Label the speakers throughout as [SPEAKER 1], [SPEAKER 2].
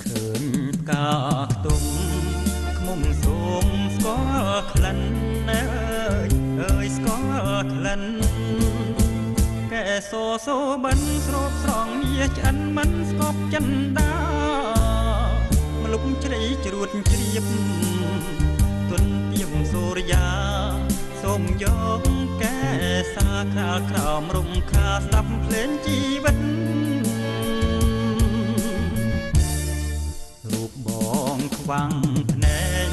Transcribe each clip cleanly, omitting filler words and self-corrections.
[SPEAKER 1] ឃើញផ្កាខ្ទុំខ្មុំសូមស្គាល់ក្លិនអើយស្គាល់ក្លិនកែសូបិនស្រូបស្រងមាឆ្អិនមិនស្គប់ចិនដាម្លុកជ្រៃជ្រួតជ្រាបទុនទៀមសូរិយាសូមយកកែសាក្រាលក្រោមរំខាស្ដាប់ភ្លេងជីវិតរូបបងខ្វាំងភ្នែក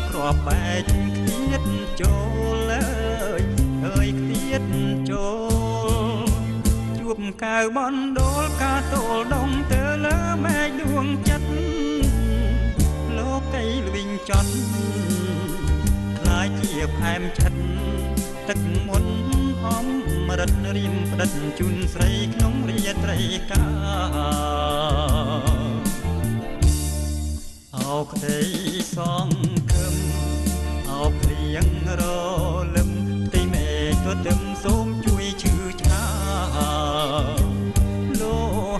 [SPEAKER 1] គ្រាប់បែកខ្ទៀតចូលអើយខ្ទៀតចូលជួបកៅបណ្ដូលកាតូលដងទៅលើមេឃដួងចិត្តលោកីល្វីងចន់ខ្លាយជាផ្អែមចិត្តទឹកមុនអំរិតរៀមផ្ដិតជូនស្រីក្នុងរាត្រីកាអោក្ដីសងគឹមអោព្រៀងរលឹមទីមេទទឹមសូមជួយឈឺឆ្កាលោ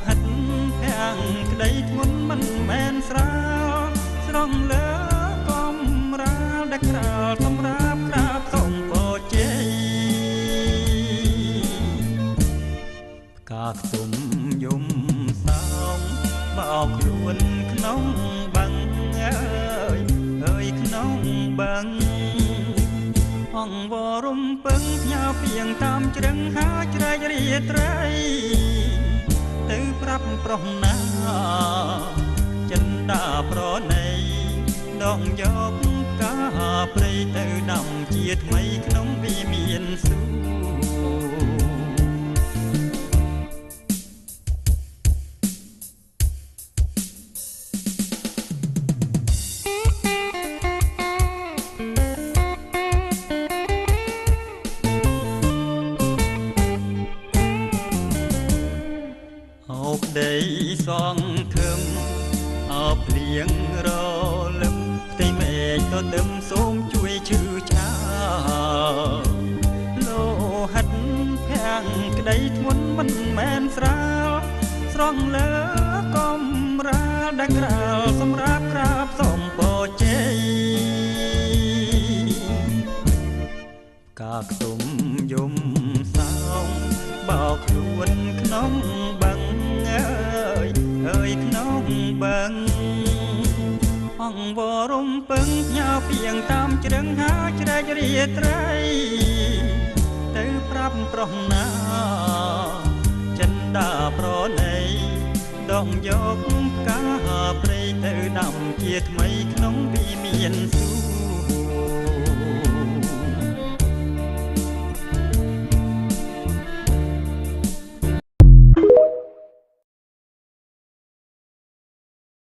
[SPEAKER 1] ហិតភាំងក្ដីធ្ងន់មិនមែនស្រាលស្រងលើកំរាលដែលក្រាលសម្រាប់ក្រាបសូមពរជ័យផ្កាខ្ទុំយំសោមបោកខ្លួនក្នុងបឹងអើយក្នុងបឹងអងវរំពឹងផ្ញើពីងតាមជ្រឹងហាជ្រែករាត្រីទៅប្រាប់ប្រុសណាចិនដាប្រណីដងយកកាព្រៃទៅដាំជាថ្មីក្នុងវិមានសួរក្ដីសងខឹមអោព្រៀងរលឹមផ្ទៃមេឃទទឹមសូមជួយឈឺឆ្កាលោហិតភាំងក្ដីធ្ងន់មិនមែនស្រាលស្រងលើកំរាលដែលក្រាលសម្រាប់ក្រាបសូមពរជ័យកាខ្ទុំយំសោមបោកខ្លួនក្នុងបឹងអើយក្នុងបឹងអងវរំពឹងផ្ញើពីងតាមជ្រឹងហាជ្រែករាត្រីទៅប្រាប់ប្រុសណាចិនដាប្រណីដងយកកាព្រៃទៅដាំជាថ្មីក្នុងវិមានសួរ